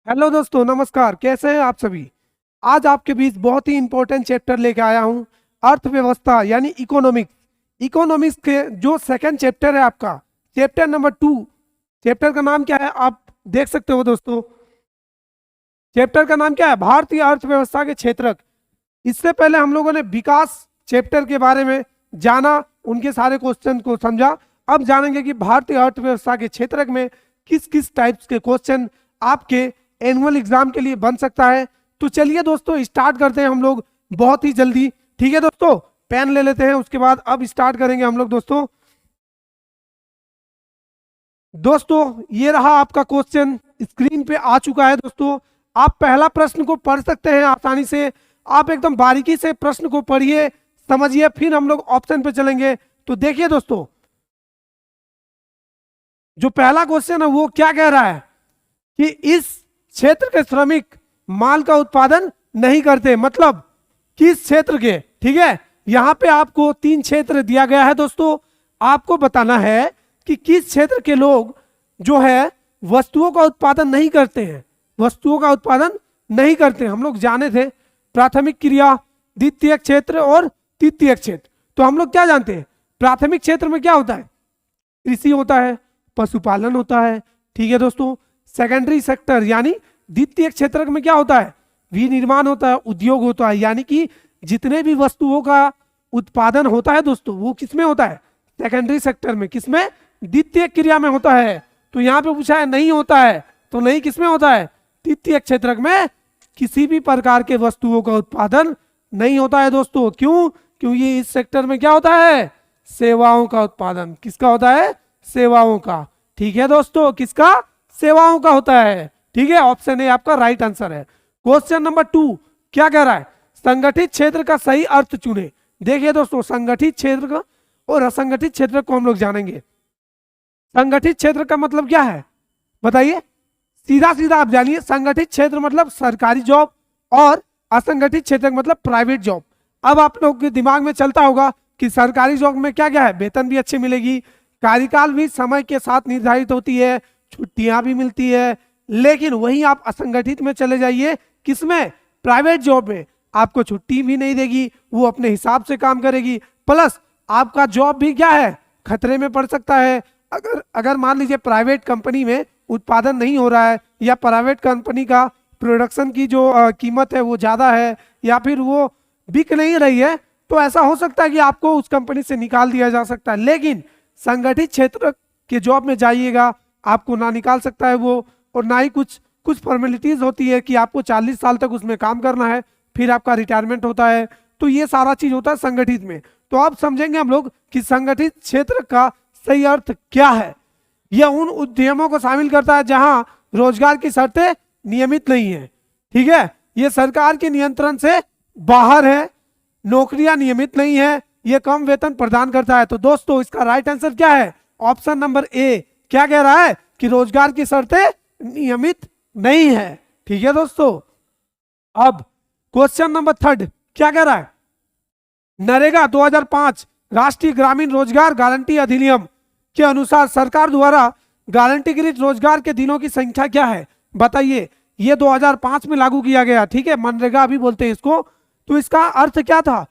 Hello दोस्तों, नमस्कार। कैसे हैं आप सभी। आज आपके बीच बहुत ही इंपॉर्टेंट चैप्टर लेके आया हूं, अर्थव्यवस्था यानी इकोनॉमिक्स। इकोनॉमिक्स के जो सेकंड चैप्टर है आपका, चैप्टर नंबर 2। चैप्टर का नाम क्या है आप देख सकते हो दोस्तों। चैप्टर का नाम क्या है? भारतीय अर्थव्यवस्था के क्षेत्रक। इससे पहले हम लोगों ने विकास चैप्टर के बारे में जाना, उनके सारे क्वेश्चन को समझा। अब जानेंगे कि भारतीय अर्थव्यवस्था के क्षेत्रक में किस किस टाइप्स के क्वेश्चन आपके एनुअल एग्जाम के लिए बन सकता है। तो चलिए दोस्तों, स्टार्ट करते हैं हम लोग बहुत ही जल्दी। ठीक है दोस्तों, पेन ले लेते हैं, उसके बाद अब स्टार्ट करेंगे हम लोग। दोस्तों ये रहा आपका क्वेश्चन, स्क्रीन पे आ चुका है। दोस्तों आप पहला प्रश्न को पढ़ सकते हैं आसानी से। आप एकदम बारीकी से प्रश्न को पढ़िए, समझिए, फिर हम लोग ऑप्शन पे चलेंगे। तो देखिए दोस्तों, जो पहला क्वेश्चन है वो क्या कह रहा है कि इस क्षेत्र के श्रमिक माल का उत्पादन नहीं करते। मतलब किस क्षेत्र के, ठीक है। यहां पे आपको 3 क्षेत्र दिया गया है दोस्तों। आपको बताना है कि किस क्षेत्र के लोग जो है वस्तुओं का उत्पादन नहीं करते हैं। वस्तुओं का उत्पादन नहीं करते, हम लोग जाने थे, प्राथमिक क्रिया, द्वितीय क्षेत्र और तृतीय क्षेत्र। तो हम लोग क्या जानते हैं, प्राथमिक क्षेत्र में क्या होता है? कृषि होता है, पशुपालन होता है, ठीक है दोस्तों। सेकेंडरी सेक्टर यानी द्वितीय क्षेत्र में क्या होता है? विनिर्माण होता है, उद्योग होता है। यानी कि जितने भी वस्तुओं का उत्पादन होता है दोस्तों, वो किसमें होता है? सेकेंडरी सेक्टर में। किसमें? द्वितीय क्रिया में होता है। तो यहाँ पे पूछा है नहीं होता है, तो नहीं किसमें होता है? द्वितीय क्षेत्र में किसी भी प्रकार के वस्तुओं का उत्पादन नहीं होता है दोस्तों। क्यों? क्योंकि इस सेक्टर में क्या होता है? सेवाओं का उत्पादन। किसका होता है? सेवाओं का। ठीक है दोस्तों, किसका? सेवाओं का होता है। ठीक है, ऑप्शन ए आपका राइट आंसर है। क्वेश्चन नंबर 2 क्या कह रहा है? संगठित क्षेत्र का सही अर्थ चुने। देखिए दोस्तों, संगठित क्षेत्र का और असंगठित क्षेत्र को हम लोग जानेंगे। संगठित क्षेत्र का मतलब क्या है बताइए, सीधा सीधा आप जानिए। संगठित क्षेत्र मतलब सरकारी जॉब और असंगठित क्षेत्र मतलब प्राइवेट जॉब। अब आप लोग के दिमाग में चलता होगा कि सरकारी जॉब में क्या क्या है, वेतन भी अच्छी मिलेगी, कार्यकाल भी समय के साथ निर्धारित होती है, छुट्टियां भी मिलती है। लेकिन वहीं आप असंगठित में चले जाइए, किसमें? प्राइवेट जॉब में। आपको छुट्टी भी नहीं देगी, वो अपने हिसाब से काम करेगी, प्लस आपका जॉब भी क्या है, खतरे में पड़ सकता है। अगर अगर मान लीजिए प्राइवेट कंपनी में उत्पादन नहीं हो रहा है, या प्राइवेट कंपनी का प्रोडक्शन की जो कीमत है वो ज़्यादा है, या फिर वो बिक नहीं रही है, तो ऐसा हो सकता है कि आपको उस कंपनी से निकाल दिया जा सकता है। लेकिन संगठित क्षेत्र के जॉब में जाइएगा, आपको ना निकाल सकता है वो, और ना ही कुछ फॉर्मेलिटीज होती है कि आपको 40 साल तक उसमें काम करना है, फिर आपका रिटायरमेंट होता है। तो ये सारा चीज होता है संगठित में। तो अब समझेंगे हम लोग कि संगठित क्षेत्र का सही अर्थ क्या है। यह उन उद्यमों को शामिल करता है जहां रोजगार की शर्तें नियमित नहीं है, ठीक है, ये सरकार के नियंत्रण से बाहर है, नौकरियां नियमित नहीं है, ये कम वेतन प्रदान करता है। तो दोस्तों इसका राइट आंसर क्या है? Option number A. क्या कह रहा है कि रोजगार की शर्तें नियमित नहीं है। ठीक है दोस्तों, अब क्वेश्चन नंबर 3 क्या कह रहा है? नरेगा 2005 राष्ट्रीय ग्रामीण रोजगार गारंटी अधिनियम के अनुसार सरकार द्वारा गारंटीकृत रोजगार के दिनों की संख्या क्या है? बताइए। ये 2005 में लागू किया गया, ठीक है, मनरेगा भी बोलते हैं इसको। तो इसका अर्थ क्या था?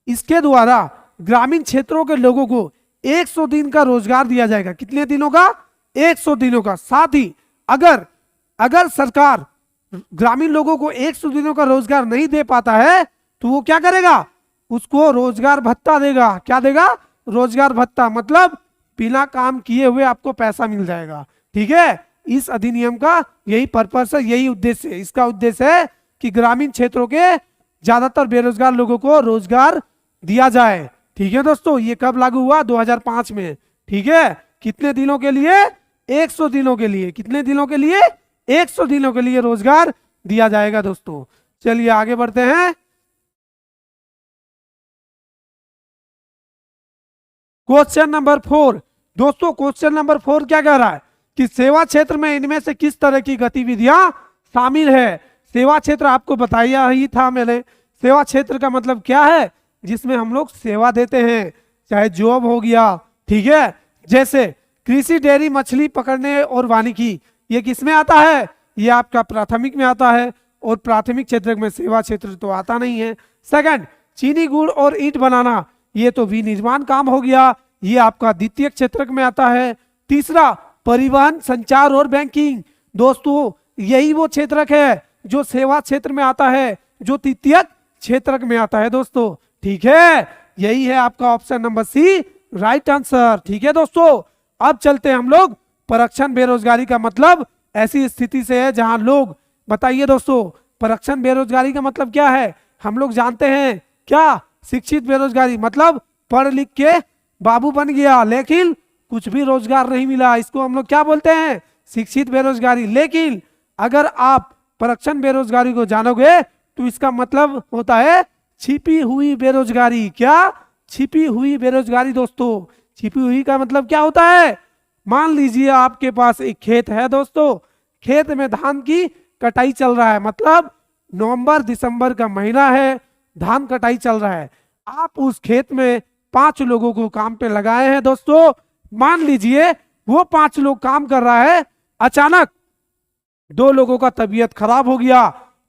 इसके द्वारा ग्रामीण क्षेत्रों के लोगों को 100 दिन का रोजगार दिया जाएगा। कितने दिनों का? 100 दिनों का। साथ ही अगर सरकार ग्रामीण लोगों को 100 दिनों का रोजगार नहीं दे पाता है, तो वो क्या करेगा? उसको रोजगार भत्ता देगा। क्या देगा? रोजगार भत्ता। मतलब बिना काम किए हुए आपको पैसा मिल जाएगा। ठीक है, इस अधिनियम का यही पर्पस है, यही उद्देश्य है। इसका उद्देश्य है कि ग्रामीण क्षेत्रों के ज्यादातर बेरोजगार लोगों को रोजगार दिया जाए। ठीक है दोस्तों, ये कब लागू हुआ? 2005 में। ठीक है, कितने दिनों के लिए? 100 दिनों के लिए। कितने दिनों के लिए? 100 दिनों के लिए रोजगार दिया जाएगा दोस्तों। चलिए आगे बढ़ते हैं। क्वेश्चन नंबर 4 दोस्तों, क्वेश्चन नंबर 4 क्या कह रहा है कि सेवा क्षेत्र में इनमें से किस तरह की गतिविधियां शामिल है? सेवा क्षेत्र आपको बताया ही था मैंने। सेवा क्षेत्र का मतलब क्या है? जिसमें हम लोग सेवा देते हैं, चाहे जॉब हो गया, ठीक है, जैसे कृषि, डेयरी, मछली पकड़ने और वानिकी, ये किस में आता है? ये आपका प्राथमिक में आता है, और प्राथमिक क्षेत्र में सेवा क्षेत्र तो आता नहीं है। सेकंड, चीनी गुड़ और ईंट बनाना, ये तो विनिर्माण काम हो गया, ये आपका द्वितीय क्षेत्र में आता है। तीसरा, परिवहन, संचार और बैंकिंग, दोस्तों यही वो क्षेत्र है जो सेवा क्षेत्र में आता है, जो तृतीय क्षेत्र में आता है दोस्तों। ठीक है, यही है आपका option number C right answer. ठीक है दोस्तों, अब चलते हैं हम लोग परक्षण बेरोजगारी का मतलब ऐसी स्थिति से है जहां लोग, बताइए दोस्तों परक्षण बेरोजगारी का मतलब क्या है? हम लोग जानते हैं क्या? शिक्षित बेरोजगारी मतलब पढ़ लिख के बाबू बन गया लेकिन कुछ भी रोजगार नहीं मिला, इसको हम लोग क्या बोलते हैं? शिक्षित बेरोजगारी। लेकिन अगर आप परक्षण बेरोजगारी को जानोगे तो इसका मतलब होता है छिपी हुई बेरोजगारी। क्या? छिपी हुई बेरोजगारी दोस्तों। छिपी हुई का मतलब क्या होता है? मान लीजिए आपके पास एक खेत है दोस्तों, खेत में धान की कटाई चल रहा है, मतलब नवंबर दिसंबर का महीना है, धान कटाई चल रहा है। आप उस खेत में 5 लोगों को काम पे लगाए हैं दोस्तों। मान लीजिए वो 5 लोग काम कर रहा है, अचानक 2 लोगों का तबीयत खराब हो गया।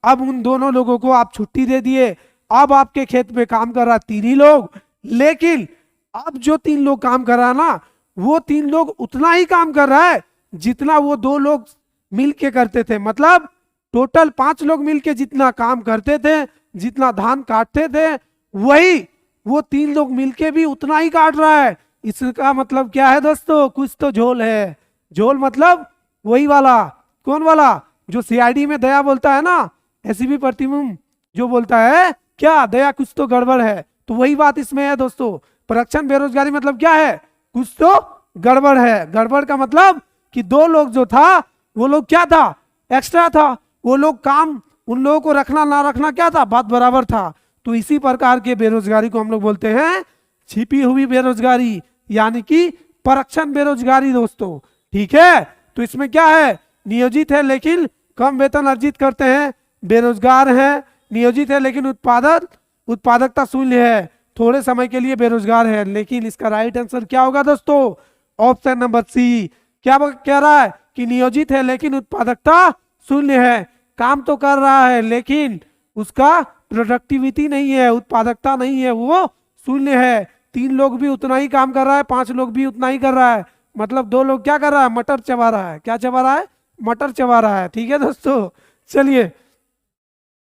अब उन दोनों लोगों को आप छुट्टी दे दिए, अब आपके खेत में काम कर रहा 3 ही लोग। लेकिन अब जो 3 लोग काम कर रहा है ना, वो 3 लोग उतना ही काम कर रहा है जितना वो 2 लोग मिलके करते थे। मतलब टोटल 5 लोग मिलके जितना काम करते थे, जितना धान काटते थे, वही वो 3 लोग मिलके भी उतना ही काट रहा है। इसका मतलब क्या है दोस्तों? कुछ तो झोल है। झोल मतलब वही वाला, कौन वाला? जो सीआईडी में दया बोलता है ना, एसीपी प्रतिबिंब जो बोलता है क्या, दया कुछ तो गड़बड़ है, तो वही बात इसमें है दोस्तों। परक्षण बेरोजगारी मतलब क्या है? कुछ तो गड़बड़ है। गड़बड़ का मतलब कि 2 लोग जो था वो लोग क्या था? एक्स्ट्रा था। वो लोग काम, उन लोगों को रखना ना रखना क्या था? बात बराबर था। तो इसी प्रकार के बेरोजगारी को हम लोग बोलते हैं छिपी हुई बेरोजगारी, यानी कि परक्षण बेरोजगारी दोस्तों। ठीक है, तो इसमें क्या है? नियोजित है लेकिन कम वेतन अर्जित करते हैं, बेरोजगार है। नियोजित है लेकिन उत्पादकता शून्य है, थोड़े समय के लिए बेरोजगार है। लेकिन इसका राइट आंसर क्या होगा दोस्तों? Option number C. क्या कह रहा है कि नियोजित है लेकिन उत्पादकता शून्य है, काम तो कर रहा है लेकिन उसका प्रोडक्टिविटी नहीं है, उत्पादकता नहीं है, वो शून्य है। 3 लोग भी उतना ही काम कर रहा है, 5 लोग भी उतना ही कर रहा है, मतलब 2 लोग क्या कर रहा है? मटर चबा रहा है। क्या चबा रहा है? मटर चबा रहा है। ठीक है दोस्तों, चलिए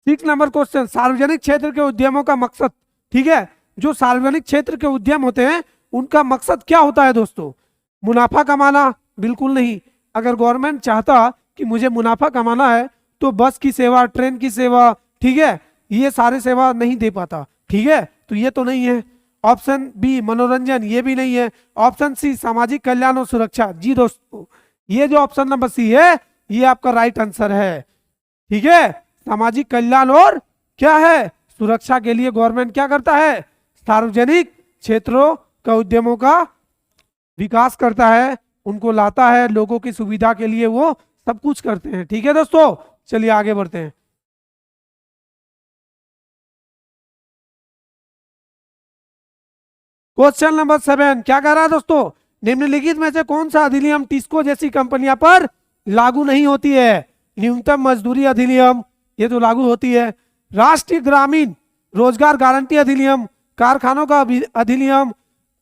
6 नंबर क्वेश्चन, सार्वजनिक क्षेत्र के उद्यमों का मकसद। ठीक है, जो सार्वजनिक क्षेत्र के उद्यम होते हैं उनका मकसद क्या होता है दोस्तों? मुनाफा कमाना? बिल्कुल नहीं। अगर गवर्नमेंट चाहता कि मुझे मुनाफा कमाना है तो बस की सेवा, ट्रेन की सेवा, ठीक है, ये सारे सेवा नहीं दे पाता। ठीक है, तो ये तो नहीं है। ऑप्शन बी मनोरंजन, ये भी नहीं है। ऑप्शन सी सामाजिक कल्याण और सुरक्षा, जी दोस्तों ये जो ऑप्शन नंबर सी है ये आपका राइट आंसर है। ठीक है, सामाजिक कल्याण और क्या है? सुरक्षा के लिए गवर्नमेंट क्या करता है? सार्वजनिक क्षेत्रों का उद्यमों का विकास करता है, उनको लाता है, लोगों की सुविधा के लिए वो सब कुछ करते हैं। ठीक है दोस्तों, चलिए आगे बढ़ते हैं। क्वेश्चन नंबर 7 क्या कह रहा है दोस्तों? निम्नलिखित में से कौन सा अधिनियम टिस्को जैसी कंपनियां पर लागू नहीं होती है? न्यूनतम मजदूरी अधिनियम, ये तो लागू होती है। राष्ट्रीय ग्रामीण रोजगार गारंटी अधिनियम, कारखानों का अधिनियम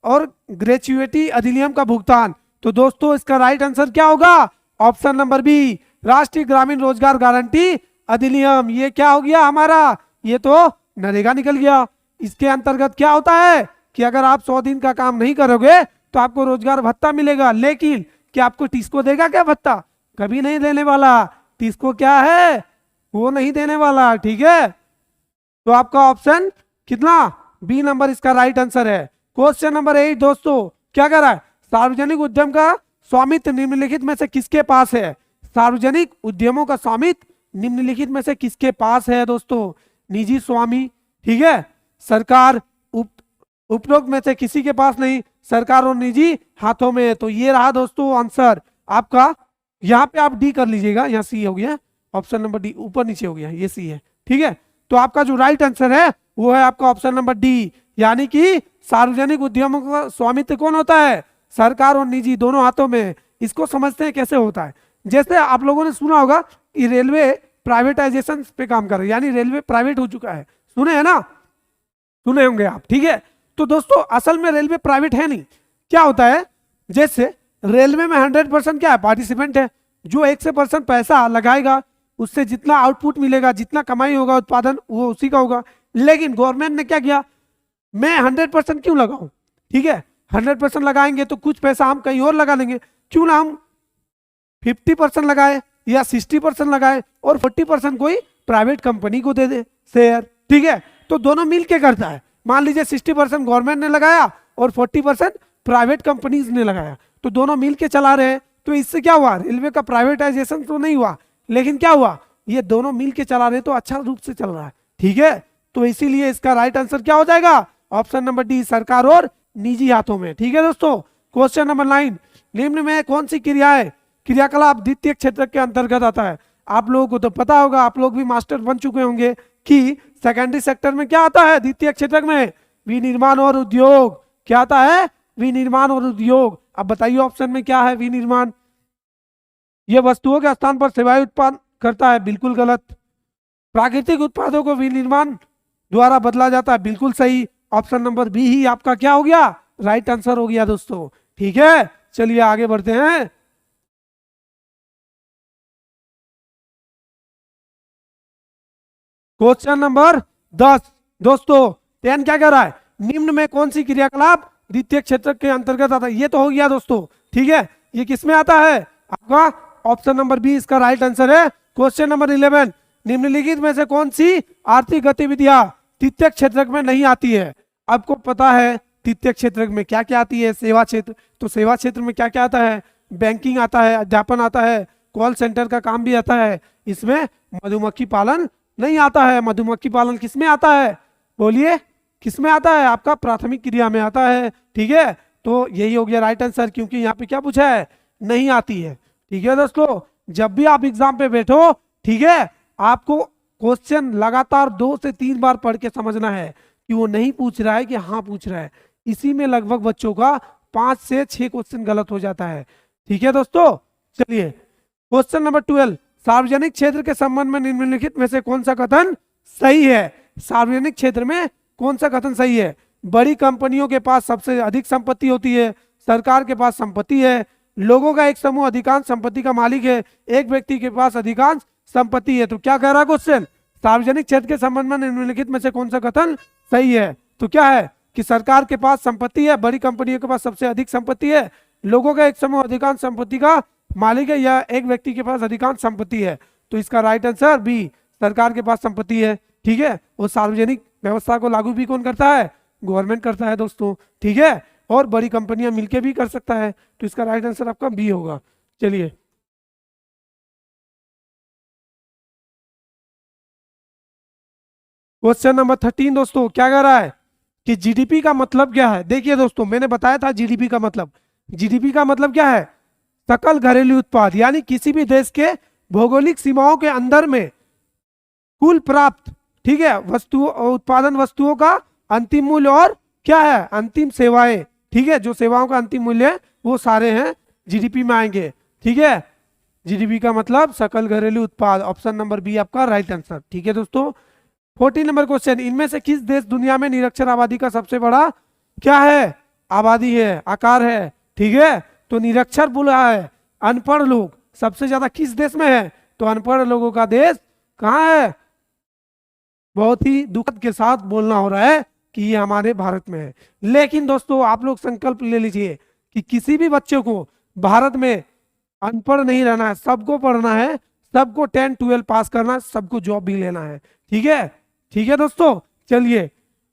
और ग्रेच्युइटी अधिनियम का भुगतान। तो दोस्तों इसका राइट आंसर क्या होगा? ऑप्शन नंबर बी, राष्ट्रीय ग्रामीण रोजगार गारंटी अधिनियम। ये क्या हो गया हमारा? ये तो नरेगा निकल गया। इसके अंतर्गत क्या होता है कि अगर आप 100 दिन का काम नहीं करोगे तो आपको रोजगार भत्ता मिलेगा, लेकिन क्या आपको टिस्को देगा क्या भत्ता? कभी नहीं देने वाला। टिस्को क्या है? वो नहीं देने वाला। ठीक है, तो आपका ऑप्शन कितना? बी नंबर इसका राइट आंसर है। क्वेश्चन नंबर 8 दोस्तों क्या कह रहा है? सार्वजनिक उद्यम का स्वामित्व निम्नलिखित में से किसके पास है? सार्वजनिक उद्यमों का स्वामित्व निम्नलिखित में से किसके पास है दोस्तों? निजी स्वामी, ठीक है, सरकार, उपरोक्त में से किसी के पास नहीं, सरकार और निजी हाथों में है। तो ये रहा दोस्तों आंसर आपका। यहाँ पे आप डी कर लीजिएगा, यहाँ सी हो गया, ऑप्शन नंबर डी ऊपर नीचे हो गया, ये सी है। ठीक है, तो आपका जो राइट आंसर है वो है आपका ऑप्शन नंबर डी, यानी कि सार्वजनिक उद्यमों का स्वामित्व कौन होता है? सरकार और निजी दोनों हाथों में। इसको समझते हैं कैसे होता है। जैसे आप लोगों ने सुना होगा ये रेलवे प्राइवेटाइजेशन पे काम कर रहे हैं, यानी रेलवे प्राइवेट हो चुका है। सुने है ना, सुने होंगे आप, ठीक है। तो दोस्तों असल में रेलवे प्राइवेट है नहीं। क्या होता है, जैसे रेलवे में 100% क्या है, पार्टिसिपेंट है। जो 1% पैसा लगाएगा उससे जितना आउटपुट मिलेगा, जितना कमाई होगा, उत्पादन, वो उसी का होगा। लेकिन गवर्नमेंट ने क्या किया, मैं 100% क्यों लगाऊं, ठीक है। 100% लगाएंगे तो कुछ पैसा हम कहीं और लगा देंगे, क्यों ना हम 50% लगाए या 60% लगाए और 40% कोई प्राइवेट कंपनी को दे दे शेयर, ठीक है। तो दोनों मिल के करता है। मान लीजिए 60% गवर्नमेंट ने लगाया और 40% प्राइवेट कंपनीज ने लगाया, तो दोनों मिल के चला रहे हैं। तो इससे क्या हुआ, रेलवे का प्राइवेटाइजेशन तो नहीं हुआ, लेकिन क्या हुआ, ये दोनों मिल के चला रहे तो अच्छा रूप से चल रहा है, ठीक है। तो इसीलिए इसका राइट आंसर क्या हो जाएगा, ऑप्शन नंबर डी, सरकार और निजी हाथों में, ठीक है दोस्तों। क्वेश्चन नंबर 9, निम्न में कौन सी क्रियाकलाप द्वितीय क्षेत्र के अंतर्गत आता है। आप लोगों को तो पता होगा, आप लोग भी मास्टर बन चुके होंगे कि सेकेंडरी सेक्टर में क्या आता है, द्वितीय क्षेत्र में विनिर्माण और उद्योग। क्या आता है, विनिर्माण और उद्योग। अब बताइए ऑप्शन में क्या है, विनिर्माण, यह वस्तुओं के स्थान पर सेवाएं उत्पादन करता है, बिल्कुल गलत। प्राकृतिक उत्पादों को विनिर्माण द्वारा बदला जाता है, बिल्कुल सही। ऑप्शन नंबर बी ही आपका क्या हो गया, राइट आंसर हो गया दोस्तों, ठीक है। चलिए आगे बढ़ते हैं। क्वेश्चन नंबर 10 दोस्तों, 10 क्या कह रहा है, निम्न में कौन सी क्रियाकलाप द्वितीय क्षेत्र के अंतर्गत आता है। ये तो हो गया दोस्तों, ठीक है। ये किस में आता है, आपका ऑप्शन नंबर बी इसका राइट आंसर है। क्वेश्चन नंबर 11, निम्नलिखित में से कौन सी आर्थिक गतिविधियां द्वितीय क्षेत्र में नहीं आती है। आपको पता है द्वितीय क्षेत्र में क्या क्या आती है, सेवा क्षेत्र। तो सेवा क्षेत्र में क्या क्या आता है, बैंकिंग आता है, अध्यापन आता है, कॉल सेंटर का काम भी आता है। इसमें मधुमक्खी पालन नहीं आता है। मधुमक्खी पालन किसमें आता है, बोलिए किसमें आता है, आपका प्राथमिक क्रिया में आता है, ठीक है। तो यही हो गया राइट आंसर, क्योंकि यहाँ पे क्या पूछा है, नहीं आती है, ठीक है दोस्तों। जब भी आप एग्जाम पे बैठो, ठीक है, आपको क्वेश्चन लगातार 2 से 3 बार पढ़ के समझना है कि वो नहीं पूछ रहा है कि हाँ पूछ रहा है। इसी में लगभग बच्चों का 5 से 6 क्वेश्चन गलत हो जाता है, ठीक है दोस्तों। चलिए क्वेश्चन नंबर 12, सार्वजनिक क्षेत्र के संबंध में निम्नलिखित में से कौन सा कथन सही है। सार्वजनिक क्षेत्र में कौन सा कथन सही है, बड़ी कंपनियों के पास सबसे अधिक संपत्ति होती है, सरकार के पास संपत्ति है, लोगों का एक समूह अधिकांश संपत्ति का मालिक है, एक व्यक्ति के पास अधिकांश संपत्ति है। तो क्या कह रहा है क्वेश्चन, सार्वजनिक क्षेत्र के संबंध में निम्नलिखित में से कौन सा कथन सही है। तो क्या है कि सरकार के पास संपत्ति है, बड़ी कंपनियों के पास सबसे अधिक संपत्ति है, लोगों का एक समूह अधिकांश संपत्ति का मालिक है, या एक व्यक्ति के पास अधिकांश संपत्ति है। तो इसका राइट आंसर बी, सरकार के पास संपत्ति है, ठीक है। वो सार्वजनिक व्यवस्था को लागू भी कौन करता है, गवर्नमेंट करता है दोस्तों, ठीक है। और बड़ी कंपनियां मिलके भी कर सकता है। तो इसका राइट आंसर आपका बी होगा। चलिए क्वेश्चन नंबर 13 दोस्तों, क्या कह रहा है कि जीडीपी का मतलब क्या है। देखिए दोस्तों, मैंने बताया था जीडीपी का मतलब, जीडीपी का मतलब क्या है, सकल घरेलू उत्पाद, यानी किसी भी देश के भौगोलिक सीमाओं के अंदर में कुल प्राप्त, ठीक है, वस्तु उत्पादन वस्तुओं का अंतिम मूल्य और क्या है, अंतिम सेवाएं, ठीक है। जो सेवाओं का अंतिम मूल्य है वो सारे हैं जीडीपी में आएंगे, ठीक है। जीडीपी का मतलब सकल घरेलू उत्पाद, ऑप्शन नंबर बी आपका राइट आंसर, ठीक है दोस्तों। 14 नंबर क्वेश्चन, इनमें से किस देश दुनिया में निरक्षर आबादी का सबसे बड़ा क्या है, आबादी है, आकार है, ठीक है। तो निरक्षर बोला है, अनपढ़ लोग सबसे ज्यादा किस देश में है, तो अनपढ़ लोगों का देश कहाँ है। बहुत ही दुखद के साथ बोलना हो रहा है कि ये हमारे भारत में है। लेकिन दोस्तों आप लोग संकल्प ले लीजिए कि किसी भी बच्चे को भारत में अनपढ़ नहीं रहना है, सबको पढ़ना है, सबको 10 12 पास करना है, सबको जॉब भी लेना है, ठीक है, ठीक है दोस्तों। चलिए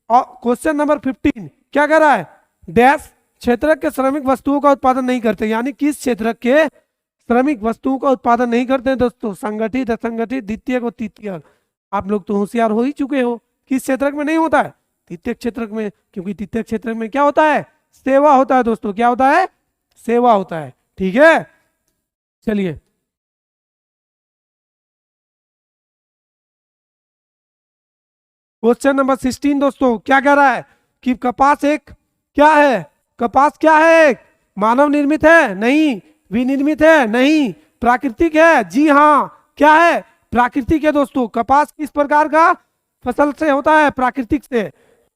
और क्वेश्चन नंबर 15 क्या कह रहा है, डैश क्षेत्र के श्रमिक वस्तुओं का उत्पादन नहीं करते, यानी किस क्षेत्र के श्रमिक वस्तुओं का उत्पादन नहीं करते हैं दोस्तों, संगठित, असंगठित, द्वितीयक और तृतीयक। आप लोग तो होशियार हो ही चुके हो, किस क्षेत्र में नहीं होता है, द्वितीय क्षेत्र में, क्योंकि द्वितीय क्षेत्र में क्या होता है, सेवा होता है दोस्तों, क्या होता है, सेवा होता है, ठीक है। चलिए क्वेश्चन नंबर 16 दोस्तों, क्या कह रहा है कि कपास एक क्या है, कपास क्या है, एक मानव निर्मित है, नहीं, विनिर्मित है, नहीं, प्राकृतिक है, जी हाँ, क्या है, प्राकृतिक है दोस्तों। कपास किस प्रकार का फसल से होता है, प्राकृतिक से।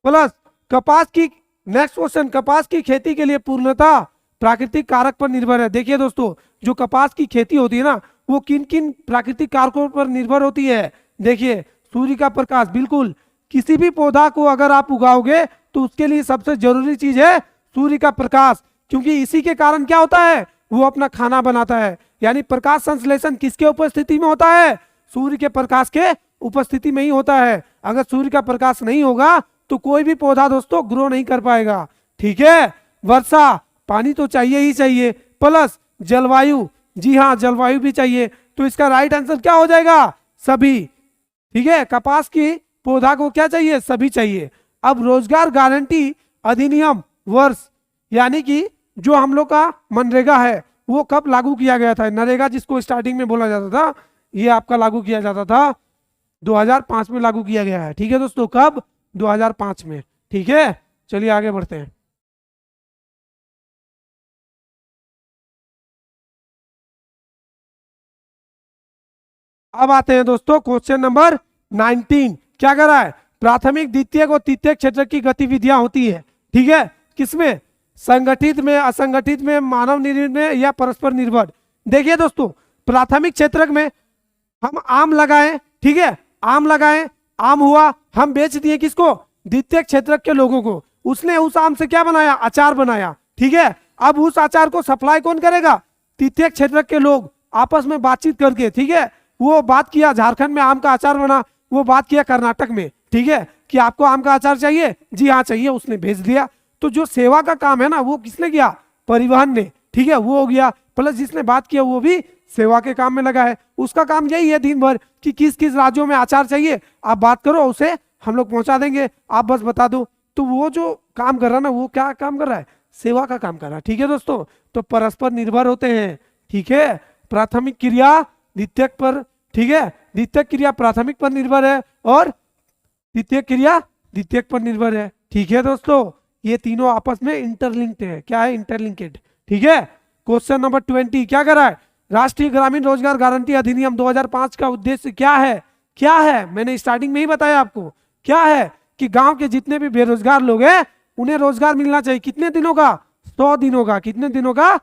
प्लस कपास की, नेक्स्ट क्वेश्चन, कपास की खेती के लिए पूर्णतः प्राकृतिक कारक पर निर्भर है। देखिए दोस्तों, जो कपास की खेती होती है ना, वो किन किन प्राकृतिक कारकों पर निर्भर होती है। देखिए, सूर्य का प्रकाश, बिल्कुल, किसी भी पौधा को अगर आप उगाओगे तो उसके लिए सबसे जरूरी चीज है सूर्य का प्रकाश, क्योंकि इसी के कारण क्या होता है, वो अपना खाना बनाता है। यानी प्रकाश संश्लेषण किसके उपस्थिति में होता है, सूर्य के प्रकाश के उपस्थिति में ही होता है। अगर सूर्य का प्रकाश नहीं होगा तो कोई भी पौधा दोस्तों ग्रो नहीं कर पाएगा। ठीक है, वर्षा, पानी तो चाहिए ही चाहिए, प्लस जलवायु, जी हाँ जलवायु भी चाहिए। तो इसका राइट आंसर क्या हो जाएगा, सभी। ठीक है, कपास की पौधा को क्या चाहिए, सभी चाहिए। अब रोजगार गारंटी अधिनियम वर्ष, यानी कि जो हम लोग का मनरेगा है वो कब लागू किया गया था। नरेगा जिसको स्टार्टिंग में बोला जाता था, ये आपका लागू किया जाता था 2005 में लागू किया गया है। ठीक है दोस्तों, कब, 2005 में। ठीक है, चलिए आगे बढ़ते हैं। अब आते हैं दोस्तों क्वेश्चन नंबर 19। क्या कर रहा है, प्राथमिक द्वितीयक और तृतीयक क्षेत्र की गतिविधियां होती है। ठीक है, किसमें, संगठित में, असंगठित में, मानव निर्मित में या परस्पर निर्भर। देखिए दोस्तों, प्राथमिक क्षेत्र में हम आम लगाएं, ठीक है, आम लगाएं, आम हुआ, हम बेच दिए किसको, द्वितीय क्षेत्र के लोगों को। उसने उस आम से क्या बनाया, अचार बनाया। ठीक है, अब उस अचार को सप्लाई कौन करेगा, तृतीय क्षेत्र के लोग आपस में बातचीत करके। ठीक है, वो बात किया, झारखंड में आम का अचार बना, वो बात किया कर्नाटक में, ठीक है, कि आपको आम का अचार चाहिए, जी हाँ चाहिए, उसने भेज दिया। तो जो सेवा का काम है ना, वो किसने किया, परिवहन ने। ठीक है, वो हो गया। प्लस जिसने बात किया वो भी सेवा के काम में लगा है। उसका काम यही है दिन भर कि किस किस राज्यों में अचार चाहिए, आप बात करो, उसे हम लोग पहुंचा देंगे, आप बस बता दो। तो वो जो काम कर रहा है ना, वो क्या काम कर रहा है, सेवा का काम कर रहा है। ठीक है दोस्तों, तो परस्पर निर्भर होते हैं। ठीक है, प्राथमिक क्रिया द्वितीयक पर, ठीक है, द्वितीयक क्रिया प्राथमिक पर निर्भर है और द्वितीय क्रिया द्वितीयक पर निर्भर है। ठीक है दोस्तों, ये तीनों आपस में इंटरलिंक्ड है। क्या है, इंटरलिंकेड। ठीक है, क्वेश्चन नंबर 20 क्या कर रहा है, राष्ट्रीय ग्रामीण रोजगार गारंटी अधिनियम 2005 का उद्देश्य क्या है। क्या है, मैंने स्टार्टिंग में ही बताया आपको, क्या है कि गांव के जितने भी बेरोजगार लोग हैं उन्हें रोजगार मिलना चाहिए। कितने दिनों का, 100 दिनों का। कितने दिनों का,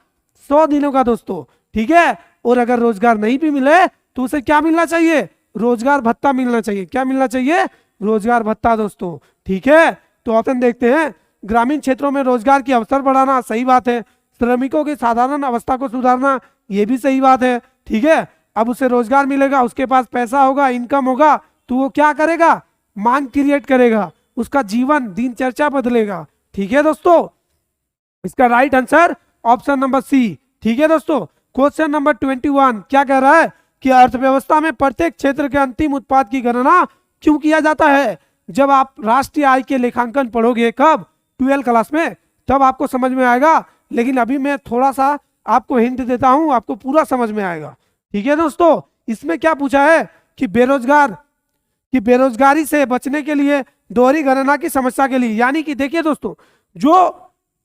100 दिनों का दोस्तों। ठीक है, और अगर रोजगार नहीं भी मिले तो उसे क्या मिलना चाहिए, रोजगार भत्ता मिलना चाहिए। क्या मिलना चाहिए, रोजगार भत्ता दोस्तों। ठीक है, तो ऑप्शन देखते हैं, ग्रामीण क्षेत्रों में रोजगार के अवसर बढ़ाना, सही बात है। श्रमिकों की साधारण अवस्था को सुधारना, ये भी सही बात है। ठीक है, अब उसे रोजगार मिलेगा, उसके पास पैसा होगा, इनकम होगा, तो वो क्या करेगा, मांग क्रिएट करेगा, उसका जीवन दिनचर्या बदलेगा। ठीक है दोस्तों, इसका right answer option number C. ठीक है दोस्तों, क्वेश्चन नंबर 21 क्या कह रहा है कि अर्थव्यवस्था में प्रत्येक क्षेत्र के अंतिम उत्पाद की गणना क्यों किया जाता है। जब आप राष्ट्रीय आय के लेखांकन पढ़ोगे, कब, 12 क्लास में, तब आपको समझ में आएगा। लेकिन अभी मैं थोड़ा सा आपको हिंट देता हूं, आपको पूरा समझ में आएगा। ठीक है दोस्तों, इसमें क्या पूछा है कि बेरोजगारी से बचने के लिए दोहरी गणना की समस्या के लिए, यानी कि देखिए दोस्तों, जो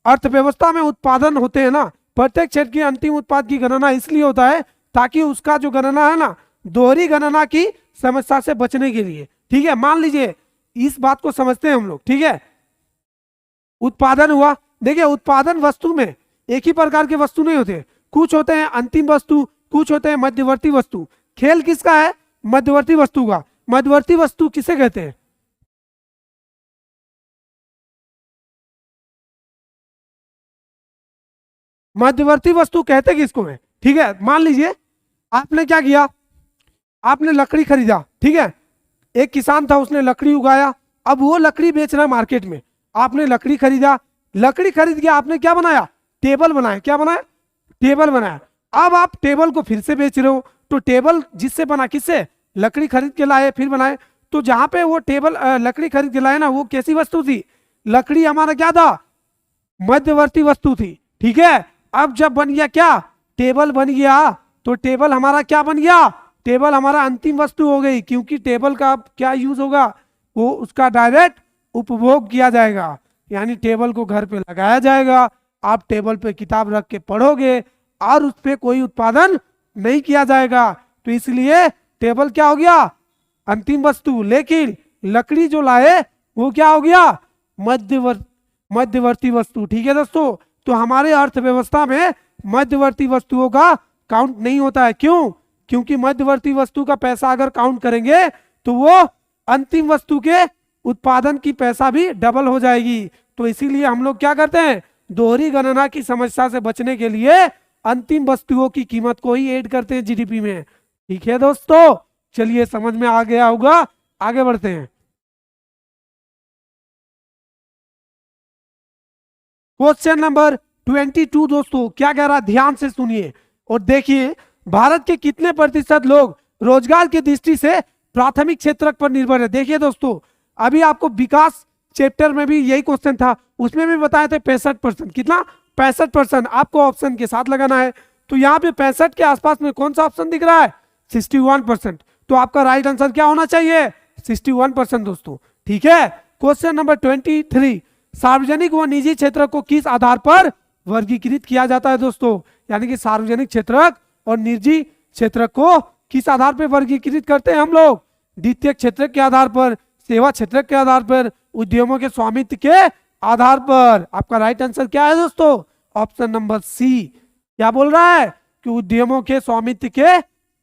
अर्थव्यवस्था में उत्पादन होते हैं ना, प्रत्येक क्षेत्र की अंतिम उत्पाद की गणना इसलिए होता है ताकि उसका जो गणना है ना, दोहरी गणना की समस्या से बचने के लिए। ठीक है, मान लीजिए इस बात को समझते हैं हम लोग। ठीक है, उत्पादन हुआ, देखिए उत्पादन वस्तु में एक ही प्रकार के वस्तु नहीं होते, कुछ होते हैं अंतिम वस्तु, कुछ होते हैं मध्यवर्ती वस्तु। खेल किसका है, मध्यवर्ती वस्तु का। मध्यवर्ती वस्तु किसे कहते हैं, मध्यवर्ती वस्तु कहते किसको है। ठीक है, मान लीजिए आपने क्या किया, आपने लकड़ी खरीदा। ठीक है, एक किसान था, उसने लकड़ी उगाया, अब वो लकड़ी बेच रहा है मार्केट में। आपने लकड़ी खरीदा, लकड़ी खरीद के आपने क्या बनाया, टेबल बनाया। क्या बनाया, टेबल बनाया। अब आप टेबल को फिर से बेच रहे हो, तो टेबल जिससे बना, किससे, लकड़ी खरीद के लाए फिर बनाए। तो जहां पे वो टेबल लकड़ी खरीद के लाए ना, वो कैसी वस्तु थी, लकड़ी हमारा क्या था, मध्यवर्ती वस्तु थी। ठीक है, अब जब बन गया क्या, टेबल बन गया, तो टेबल हमारा क्या बन गया, टेबल हमारा अंतिम वस्तु हो गई। क्योंकि टेबल का क्या यूज होगा, वो उसका डायरेक्ट उपभोग किया जाएगा, यानी टेबल को घर पे लगाया जाएगा, आप टेबल पे किताब रख के पढ़ोगे और उस पे कोई उत्पादन नहीं किया जाएगा। तो इसलिए टेबल क्या हो गया, अंतिम वस्तु, लेकिन लकड़ी जो लाए वो क्या हो गया, मध्यवर्ती वस्तु। ठीक है दोस्तों, तो हमारे अर्थव्यवस्था में मध्यवर्ती वस्तुओं का काउंट नहीं होता है। क्यों? क्योंकि मध्यवर्ती वस्तु का पैसा अगर काउंट करेंगे तो वो अंतिम वस्तु के उत्पादन की पैसा भी डबल हो जाएगी। तो इसीलिए हम लोग क्या करते हैं, दोहरी गणना की समस्या से बचने के लिए अंतिम वस्तुओं की कीमत को ही ऐड करते हैं जीडीपी में। ठीक है दोस्तों, चलिए समझ में आ गया होगा, आगे बढ़ते हैं। क्वेश्चन नंबर 22 दोस्तों क्या कह रहा है, ध्यान से सुनिए और देखिए, भारत के कितने प्रतिशत लोग रोजगार की दृष्टि से प्राथमिक क्षेत्र पर निर्भर है। देखिए दोस्तों, अभी आपको विकास चैप्टर में भी यही क्वेश्चन था, उसमें भी बताए थे 65%। कितना? 65%। आपको ऑप्शन के साथ लगाना है। तो यहाँ पे 65 के आसपास में कौन सा ऑप्शन दिख रहा है, 61%। तो आपका राइट आंसर क्या होना चाहिए, 61% दोस्तों। ठीक है, क्वेश्चन नंबर 23, सार्वजनिक व निजी क्षेत्र को किस आधार पर वर्गीकृत किया जाता है दोस्तों, यानी कि सार्वजनिक क्षेत्र और निजी क्षेत्र को किस आधार पर वर्गीकृत करते हैं हम लोग, द्वितीय क्षेत्र के आधार पर, सेवा क्षेत्र के आधार पर, उद्यमों के स्वामित्व के आधार पर। आपका राइट आंसर क्या है दोस्तों, ऑप्शन नंबर सी। क्या बोल रहा है कि उद्यमों के स्वामित्व के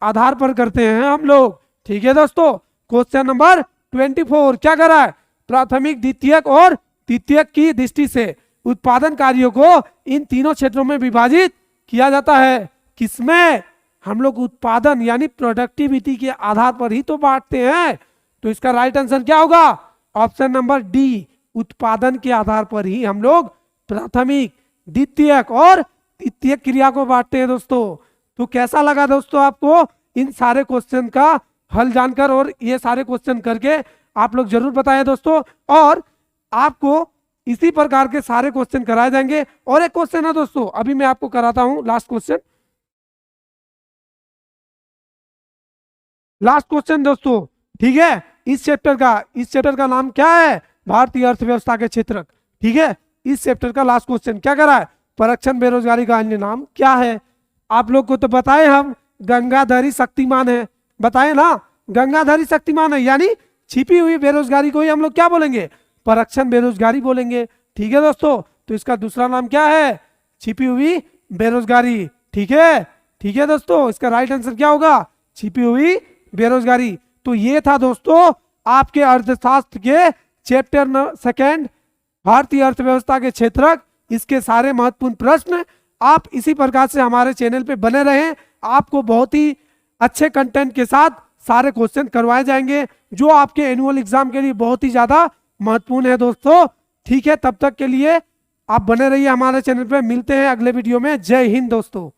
आधार पर करते हैं हम लोग। ठीक है दोस्तों, क्वेश्चन नंबर 24 क्या कर रहा है, प्राथमिक, द्वितीयक और तृतीयक की दृष्टि से उत्पादन कार्यों को इन तीनों क्षेत्रों में विभाजित किया जाता है। किसमें? हम लोग उत्पादन यानी प्रोडक्टिविटी के आधार पर ही तो बांटते हैं। तो इसका राइट आंसर क्या होगा, ऑप्शन नंबर डी, उत्पादन के आधार पर ही हम लोग प्राथमिक, द्वितीयक और तृतीयक क्रिया को बांटते हैं दोस्तों। तो कैसा लगा दोस्तों आपको इन सारे क्वेश्चन का हल जानकर, और ये सारे क्वेश्चन करके आप लोग जरूर बताएं दोस्तों। और आपको इसी प्रकार के सारे क्वेश्चन कराए जाएंगे। और एक क्वेश्चन है दोस्तों, अभी मैं आपको कराता हूं लास्ट क्वेश्चन। लास्ट क्वेश्चन दोस्तों, ठीक है, इस चैप्टर का नाम क्या है, भारतीय अर्थव्यवस्था के क्षेत्र। ठीक है, इस चैप्टर का लास्ट क्वेश्चन क्या करा है, परक्षण बेरोजगारी का अन्य नाम क्या है। आप लोग को तो बताए हम गंगाधरी शक्तिमान है, बताए ना, गंगाधरी शक्तिमान है, यानी छिपी हुई बेरोजगारी को ही हम लोग क्या बोलेंगे, परक्षण बेरोजगारी बोलेंगे। ठीक है दोस्तों, तो इसका दूसरा नाम क्या है, छिपी हुई बेरोजगारी। ठीक है दोस्तों, इसका राइट आंसर क्या होगा, छिपी हुई बेरोजगारी। तो ये था दोस्तों आपके अर्थशास्त्र के चैप्टर 2 भारतीय अर्थव्यवस्था के क्षेत्रक, इसके सारे महत्वपूर्ण प्रश्न। आप इसी प्रकार से हमारे चैनल पे बने रहें, आपको बहुत ही अच्छे कंटेंट के साथ सारे क्वेश्चन करवाए जाएंगे जो आपके एनुअल एग्जाम के लिए बहुत ही ज्यादा महत्वपूर्ण है दोस्तों। ठीक है, तब तक के लिए आप बने रहिए हमारे चैनल पे, मिलते हैं अगले वीडियो में। जय हिंद दोस्तों।